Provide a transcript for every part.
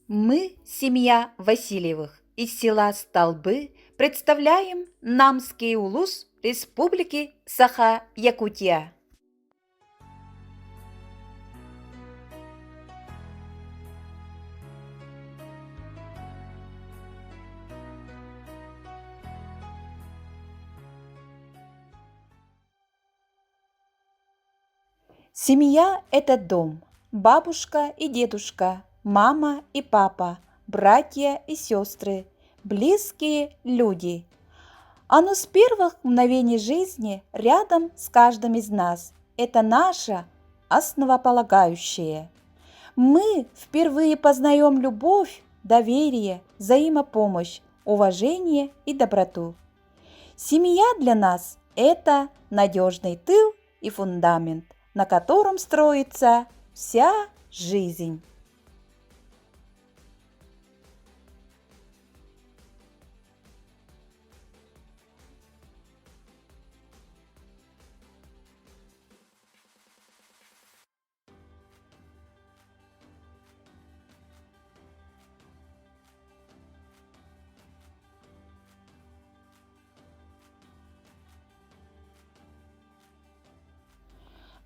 Мы, семья Васильевых из села Столбы, представляем Намский улус Республики Саха-Якутия. Семья– это дом, бабушка и дедушка, мама и папа, братья и сестры, близкие люди. Оно с первых мгновений жизни рядом с каждым из нас. Это наше основополагающее. Мы впервые познаем любовь, доверие, взаимопомощь, уважение и доброту. Семья для нас– это надежный тыл и фундамент, на котором строится вся жизнь.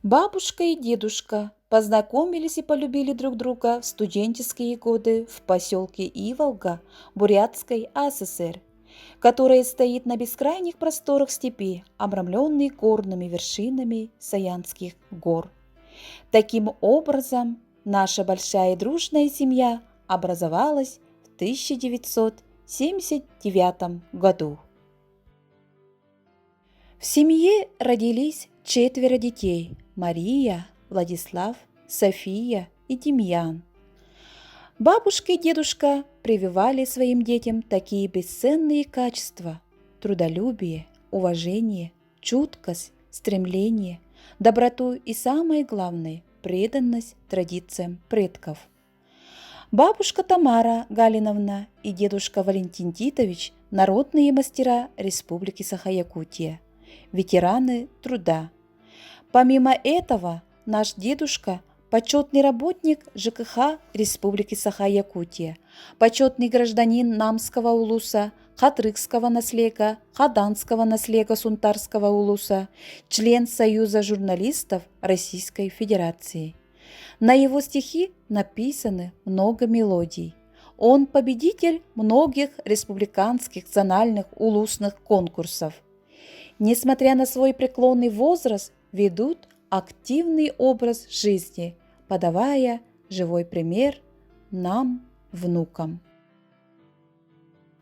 Бабушка и дедушка познакомились и полюбили друг друга в студенческие годы в поселке Иволга Бурятской АССР, которая стоит на бескрайних просторах степи, обрамленной горными вершинами Саянских гор. Таким образом, наша большая и дружная семья образовалась в 1979 году. В семье родились 4 детей – Мария, Владислав, София и Демьян. Бабушка и дедушка прививали своим детям такие бесценные качества – трудолюбие, уважение, чуткость, стремление, доброту и, самое главное, преданность традициям предков. Бабушка Тамара Галиновна и дедушка Валентин Титович – народные мастера Республики Саха-Якутия, ветераны труда. Помимо этого, наш дедушка – почетный работник ЖКХ Республики Саха-Якутия, почетный гражданин Намского улуса, Хатрыкского наслега, Хаданского наслега Сунтарского улуса, член Союза журналистов Российской Федерации. На его стихи написано много мелодий. Он победитель многих республиканских зональных улусных конкурсов. Несмотря на свой преклонный возраст, ведут активный образ жизни, подавая живой пример нам, внукам.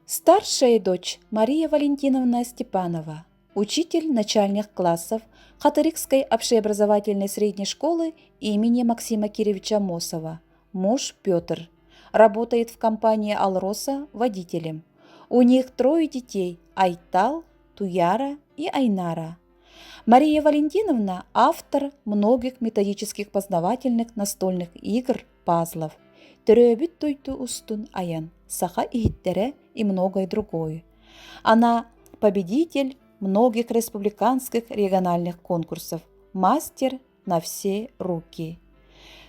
Старшая дочь Мария Валентиновна Степанова, учитель начальных классов Хатырыкской общеобразовательной средней школы имени Максима Кирилловича Мосова, муж Петр, работает в компании «Алроса» водителем. У них 3 детей – Айтал, Туяра и Айнара. Мария Валентиновна – автор многих методических познавательных настольных игр, пазлов «Төрөбүт тойту устун аян», «Саха ихиттере» и многое другое. Она победитель многих республиканских региональных конкурсов, мастер на все руки.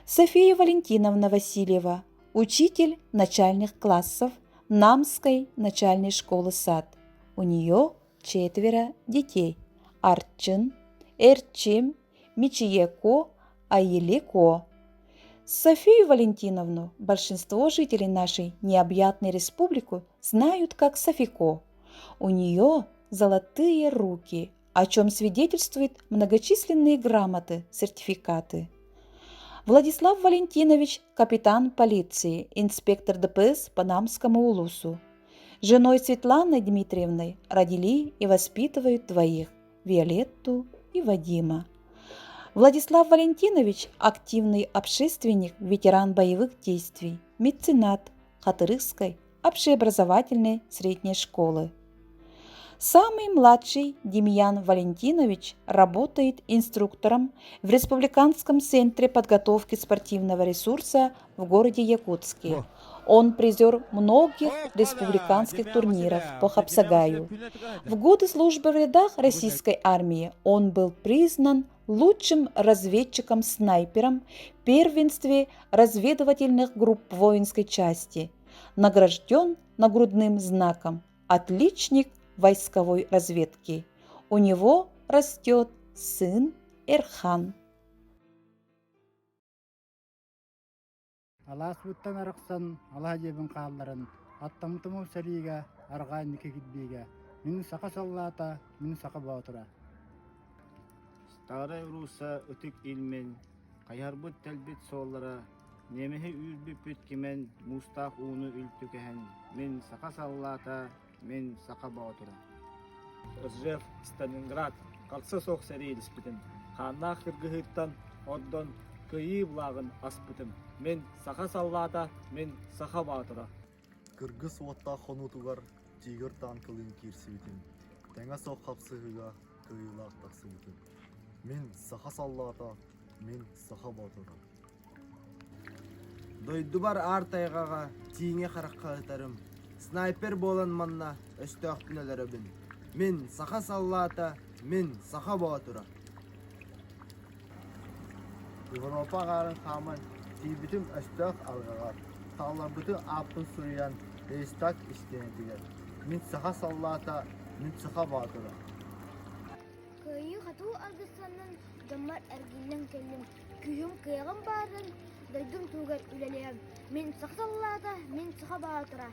София Валентиновна Васильева – учитель начальных классов Намской начальной школы сад. У нее 4 детей – Арчин, Эрчим, Мичиеко, Аилико. Софию Валентиновну большинство жителей нашей необъятной республики знают как Софико. У нее золотые руки, о чем свидетельствуют многочисленные грамоты, сертификаты. Владислав Валентинович – капитан полиции, инспектор ДПС по Намскому улусу. Женой Светланой Дмитриевной родили и воспитывают 2 – Виолетту и Вадима. Владислав Валентинович – активный общественник, ветеран боевых действий, меценат Хатырыкской общеобразовательной средней школы. Самый младший Демьян Валентинович работает инструктором в Республиканском центре подготовки спортивного ресурса в городе Якутске. Он призер многих республиканских турниров по хапсагаю. В годы службы в рядах российской армии он был признан лучшим разведчиком-снайпером в первенстве разведывательных групп воинской части, награжден нагрудным знаком «Отличник войсковой разведки». У него растет сын Эрхан. Алас буттан арықсан, ала жебін қалларын, аттамытымы сәлиге, арғай неке кітбеге. Мен сақа саллата, мен сақа баутыра. Старый руса өтік илмен, қайарбыт тәлбет соллара, немеhe үйірбіп өткемен, мустақ уыны үлтікән, мен сақа саллата, мен сақа баутыра. Ржев, Сталинград, қалса соқ сәрейдіс бітім. Қаннақ кіргіхіттан, оддон, күйі бұлағын аспытым. Мен сақа саллата, мен сақа баутыра. Кыргыз отта хонутугар тигр танкылын кирсибитим. Тәңә соқ қапсығыға кыйлақ тақсыбитим. Мен сақа саллата, мен сақа батыра. Дойду бар артайғаға тиіңе қараққа өтәрім. Снайпер болан манна өсті ақтынелері бін. Мен сақа саллата, мен сақа батыра. Европа ғарын қамын тибитим өстіқ алғағар. Талар бүтін апын сүриян рейстак істенетігер. Мен сақа саллата, мен сақа батыра. Күйі қату алғысанын жамар әргілін келім. Күйім күйіғым барын, дайдың туғар үлелем. Мен сақсаллада, мен сақа батыра.